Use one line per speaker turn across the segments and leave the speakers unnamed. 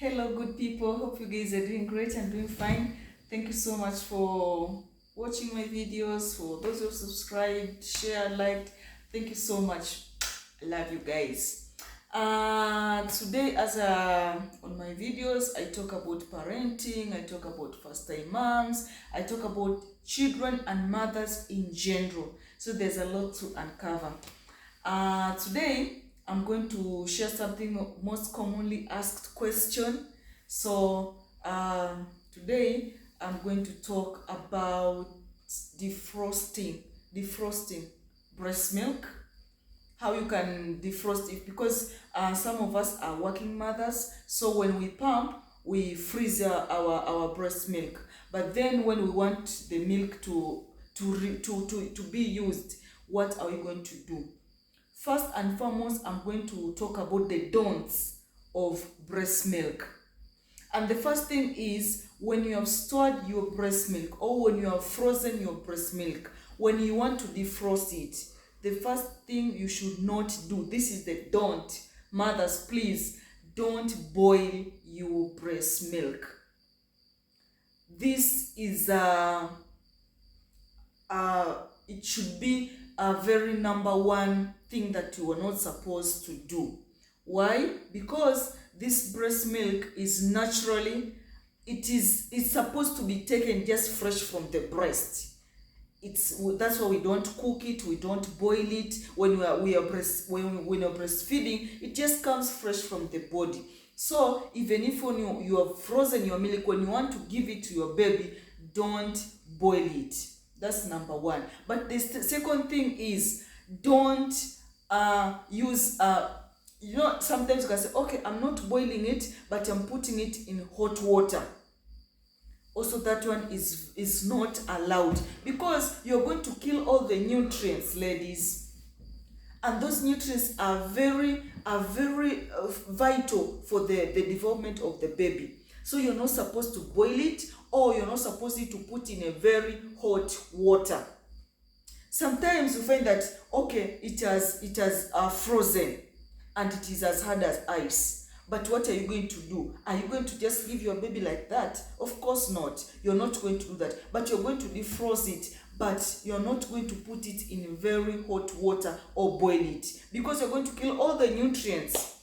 Hello, good people. Hope you guys are doing great and doing fine. Thank you so much for watching my videos. For those who subscribed, shared, liked, thank you so much. I love you guys. Today, on my videos, I talk about parenting. I talk about first-time moms. I talk about children and mothers in general. So there's a lot to uncover. Today, I'm going to share something most commonly asked question. So today I'm going to talk about defrosting breast milk, how you can defrost it, because some of us are working mothers, so when we pump we freeze our breast milk, but then when we want the milk to be used, what are we going to do? First and foremost, I'm going to talk about the don'ts of breast milk. And the first thing is, when you have stored your breast milk or when you have frozen your breast milk, when you want to defrost it, the first thing you should not do, this is the don't. Mothers, please don't boil your breast milk. This is it should be a very number one thing that you are not supposed to do. Why? Because this breast milk is naturally, it's supposed to be taken just fresh from the breast. That's why we don't cook it, we don't boil it. When you're breastfeeding, it just comes fresh from the body. So even if when you have frozen your milk, when you want to give it to your baby, don't boil it. That's number one. But the second thing is, don't use sometimes you can say, okay, I'm not boiling it, but I'm putting it in hot water. Also, that one is not allowed, because you're going to kill all the nutrients, ladies, and those nutrients are very vital for the development of the baby. So you're not supposed to boil it, or you're not supposed to put in a very hot water. Sometimes you find that, okay, it has frozen and it is as hard as ice. But what are you going to do? Are you going to just leave your baby like that? Of course not. You're not going to do that. But you're going to defrost it. But you're not going to put it in very hot water or boil it, because you're going to kill all the nutrients.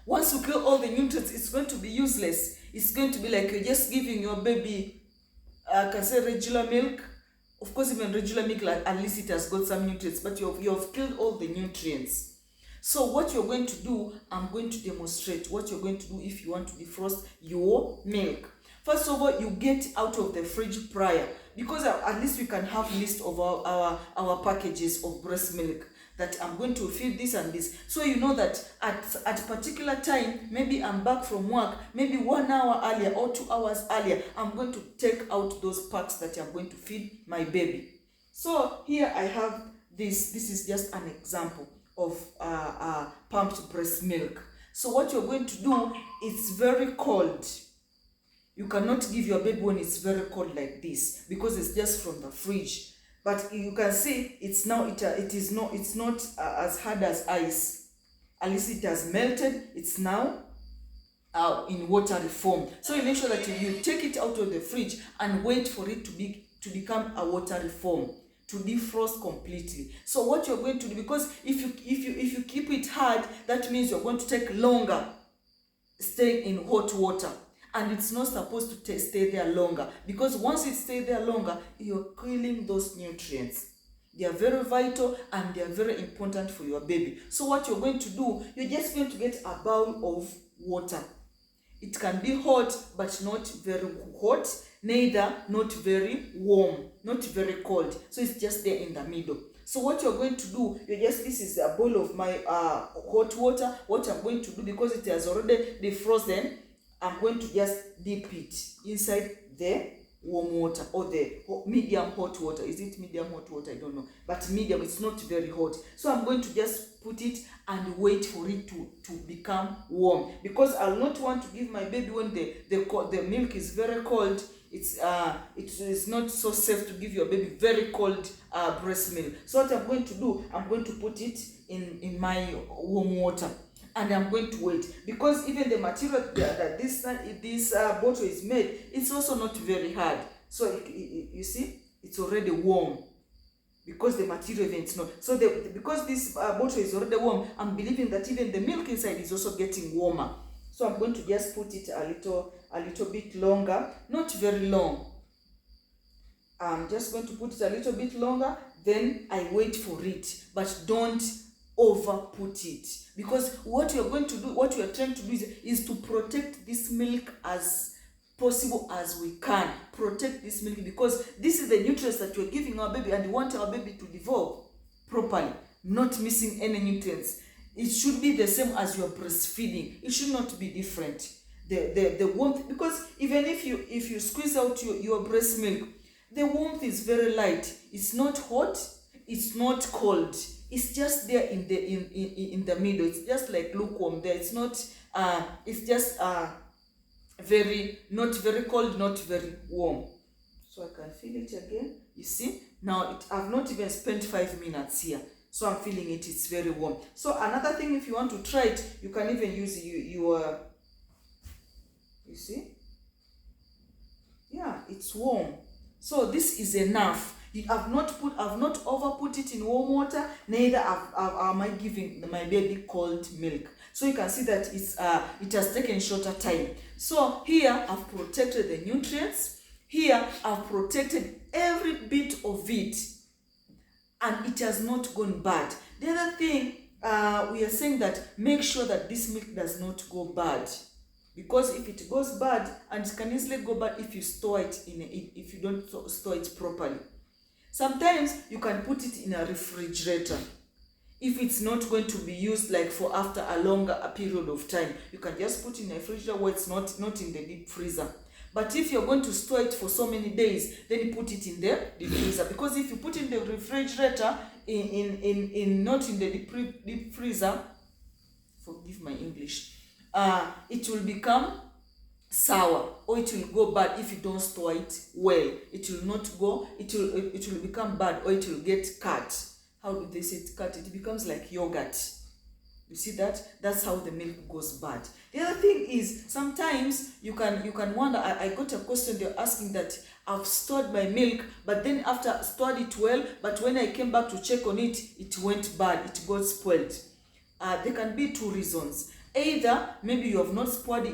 Once you kill all the nutrients, it's going to be useless. It's going to be like you're just giving your baby, I can say, regular milk. Of course, even regular milk, like, at least it has got some nutrients, but you've killed all the nutrients. So what you're going to do, I'm going to demonstrate what you're going to do if you want to defrost your milk. First of all, you get out of the fridge prior, because at least we can have list of our packages of breast milk, that I'm going to feed this and this. So you know that at particular time, maybe I'm back from work, maybe 1 hour earlier or 2 hours earlier, I'm going to take out those packs that I'm going to feed my baby. So here I have this. This is just an example of pumped breast milk. So what you're going to do, it's very cold. You cannot give your baby when it's very cold like this, because it's just from the fridge. But you can see it's now it's not as hard as ice. At least it has melted. It's now in watery form. So you make sure that you take it out of the fridge and wait for it to become a watery form, to defrost completely. So what you're going to do, because if you keep it hard, that means you're going to take longer staying in hot water. And it's not supposed to stay there longer, because once it stays there longer, you're killing those nutrients. They are very vital and they are very important for your baby. So what you're going to do, you're just going to get a bowl of water. It can be hot, but not very hot, neither not very warm, not very cold. So it's just there in the middle. So what you're going to do, this is a bowl of my hot water. What I'm going to do, because it has already defrozen, I'm going to just dip it inside the warm water, or the medium hot water. Is it medium hot water? I don't know. But medium, it's not very hot. So I'm going to just put it and wait for it to become warm, because I'll not want to give my baby when the milk is very cold. It's not so safe to give your baby very cold breast milk. So what I'm going to do, I'm going to put it in my warm water. and I'm going to wait, because even the material that this bottle is made, it's also not very hard. So you see, it's already warm, because the material even is not. So because this bottle is already warm, I'm believing that even the milk inside is also getting warmer. So I'm going to just put it a little bit longer, not very long. I'm just going to put it a little bit longer, then I wait for it, but don't over put it, because what you're going to do, what you're trying to do is to protect this milk as possible as we can. Protect this milk, because this is the nutrients that we're giving our baby, and we want our baby to develop properly, not missing any nutrients. It should be the same as you're breastfeeding. It should not be different. The warmth, because even if you squeeze out your breast milk, the warmth is very light. It's not hot, it's not cold. It's just there in the middle. It's just like lukewarm there. It's not it's just very, not very cold, not very warm. So I can feel it again. You see? Now I've not even spent 5 minutes here. So I'm feeling it, it's very warm. So another thing, if you want to try it, you can even use your you see? Yeah, it's warm. So this is enough. I've not over put it in warm water, neither am I giving my baby cold milk. So you can see that it has taken shorter time. So here I've protected the nutrients. Here I've protected every bit of it, and it has not gone bad. The other thing, we are saying that make sure that this milk does not go bad, because if it goes bad, and it can easily go bad if you store it if you don't store it properly. Sometimes you can put it in a refrigerator. If it's not going to be used like for after a longer period of time, you can just put it in a refrigerator where it's not in the deep freezer. But if you're going to store it for so many days, then you put it in the deep freezer. Because if you put it in the refrigerator, not in the deep freezer, forgive my English, it will become sour, or it will go bad if you don't store it well. It will not go, it will become bad, or it will get cut. How do they say it? Cut. It becomes like yogurt. You see that? That's how the milk goes bad. The other thing is, sometimes you can wonder, I got a question, they're asking that I've stored my milk, but then after stored it well, but when I came back to check on it, it went bad, it got spoiled. There can be two reasons. Either maybe you have not stored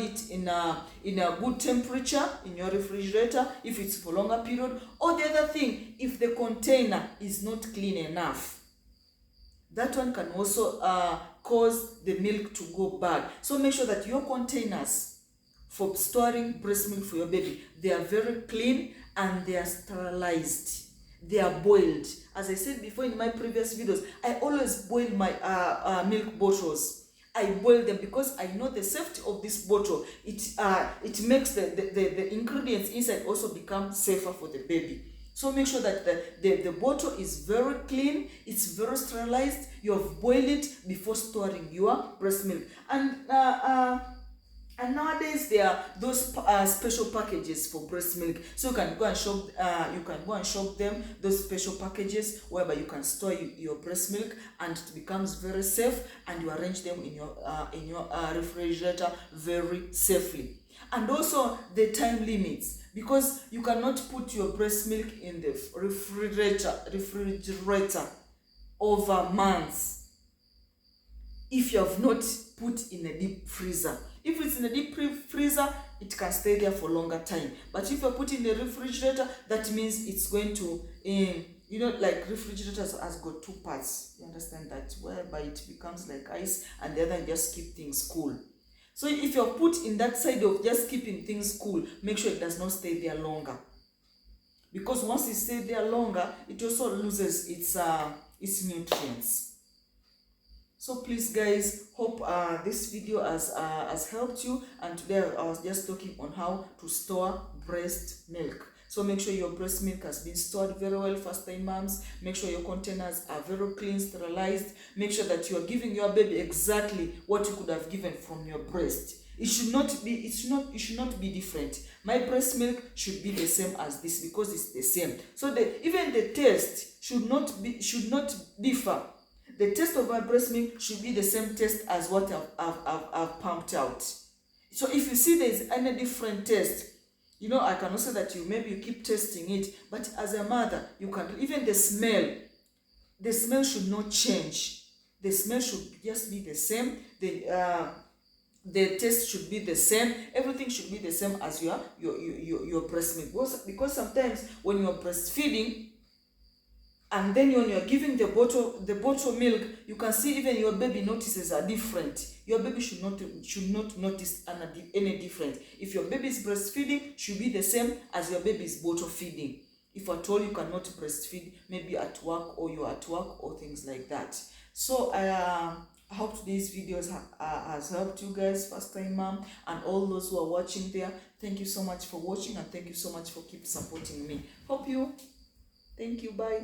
it in a good temperature in your refrigerator, if it's for longer period, or the other thing, if the container is not clean enough. That one can also cause the milk to go bad. So make sure that your containers for storing breast milk for your baby, they are very clean and they are sterilized. They are boiled. As I said before in my previous videos, I always boil my milk bottles. I boil them because I know the safety of this bottle. It makes the ingredients inside also become safer for the baby. So make sure that the bottle is very clean, it's very sterilized. You have boiled it before storing your breast milk. And nowadays there are those special packages for breast milk. So you can go and shop them, those special packages whereby you can store your breast milk, and it becomes very safe, and you arrange them in your refrigerator very safely. And also the time limits, because you cannot put your breast milk in the refrigerator over months if you have not put in a deep freezer. If it's in a deep freezer, it can stay there for longer time. But if you're putting in the refrigerator, that means it's going to, like refrigerators has got two parts. You understand that? Whereby it becomes like ice, and the other just keep things cool. So if you're put in that side of just keeping things cool, make sure it does not stay there longer. Because once it stays there longer, it also loses its nutrients. So please guys, hope this video has helped you. And today I was just talking on how to store breast milk. So make sure your breast milk has been stored very well, first time moms. Make sure your containers are very clean, sterilized. Make sure that you are giving your baby exactly what you could have given from your breast. It should not be different. My breast milk should be the same as this, because it's the same. So even the taste should not differ. the taste of my breast milk should be the same taste as what I've pumped out. So if you see there's any different taste, you know, I can also say that maybe you keep tasting it, but as a mother, you can, even the smell should not change. The smell should just be the same. The taste should be the same. Everything should be the same as your breast milk. Because sometimes when you're breastfeeding, and then when you're giving the bottle milk, you can see even your baby notices are different. Your baby should not notice any different. If your baby is breastfeeding, should be the same as your baby is bottle feeding. If at all you cannot breastfeed, maybe at work, or you're at work, or things like that. So I hope today's videos has helped you guys, first time mom, and all those who are watching there. Thank you so much for watching, and thank you so much for keep supporting me. Thank you, bye.